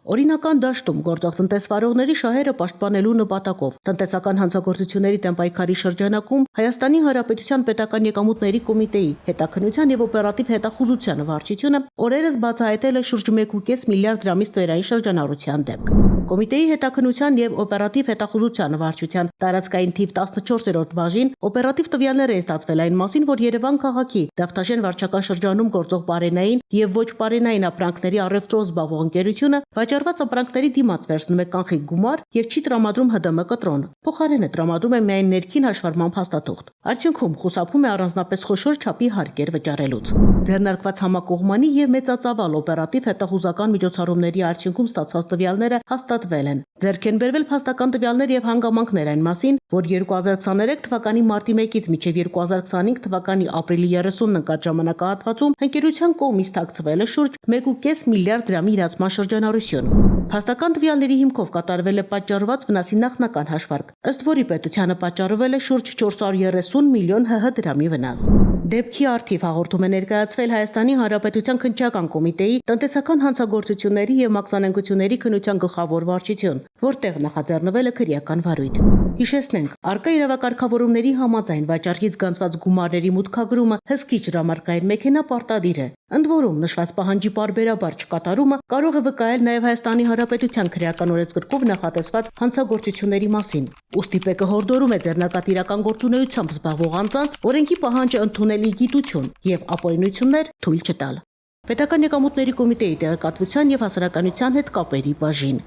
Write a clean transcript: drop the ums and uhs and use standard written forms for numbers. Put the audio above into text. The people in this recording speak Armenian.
Օրինական դաշտում գործող տնտեսվարողների շահերը պաշտպանելու նպատակով տնտեսական հանցագործությունների դեմ պայքարի շրջանակում Հայաստանի Հանրապետության Պետական եկամուտների կոմիտեի հետաքննության եւ օպերատիվ հետախուզության վարչությունը օրերս բացահայտել է շուրջ 1.5 միլիարդ դրամից ծերային շրջանառության դեպք։ Կոմիտեի հետաքննության եւ օպերատիվ հետախուզության վարչության տարածքային թիվ 14-րդ բաժին օպերատիվ տվյալներ են ստացվել այն մասին, որ Երևան քաղաքի Դավթաշեն վարչական շրջանում գործող բարենային եւ ոչ բարենային ապրանքների առևտրով զբաղվող ընկերությունը վաճառված ապրանքների դիմաց վերցնում է կանխիկ գումար եւ չի տրամադրում ՀԴՄ կտրոն։ Փոխարենը տրամադրում է միայն ներքին հաշվառման փաստաթուղթ։ Արդյունքում խուսափում է առանձնապես խոշոր չափի հարկեր վճարելուց։ Ձեռնարկված համակողմանի եւ մեծածավալ օպերատիվ հետախուզական միջոցառումների արդյունքում ստացած տվյալները հաստատվել են։ Ձեռք են բերվել փաստական տվյալներ եւ հանգամանքներ այն մասին, որ 2023 թվականի մարտի 1-ից մինչեւ 2025 թվականի ապրիլի 30-ն ընկած ժամանակահատվածում ընկերության կողմից թաքցվել է շուրջ 1.5 միլիարդ դրամի իրացման շրջանառություն։ Փաստական տվյալների հիմքով կատարվել է պատճառված վնասի նախնական հաշվարկ, ըստ որի պետությանը պատճառվել է շուրջ 430 միլիոն ՀՀ դրամի վնաս։ Դեպքի առթիվ հաղորդում է ներկայացվել Հայաստանի Հանրապետության քննչական կոմիտեի տնտեսական հանցագործությունների եւ մաքսանենգությունների քննության գլխավոր վարչություն, որտեղ նախաձեռնվել է քրեական վարույթ։ Հիշեցնենք, արկա իրավակարգավորումների համաձայն վաճառքից գանձված գումարների մուտքագրումը հսկիչ հրամարկային մեքենա պարտադիր է։ Ընդ որում նշված պահանջի պարբերաբար չկատարումը կարող է վկայել նաև Հայաստանի Հանրապետության քրեական օրենսգրքով նախատեսված հանցագործությունների մասին։ Ուստի ՊԿ հորդորում է ձեռնարկատիրական գործունեությամբ զբաղվող անձանց օրենքի պահանջը ընդունելի գիտություն եւ ապօրինություններ թույլ չտալ։ Պետական եկամուտների կոմիտեի տեղեկատվության եւ հասարակայնության հետ կապերի բաժին։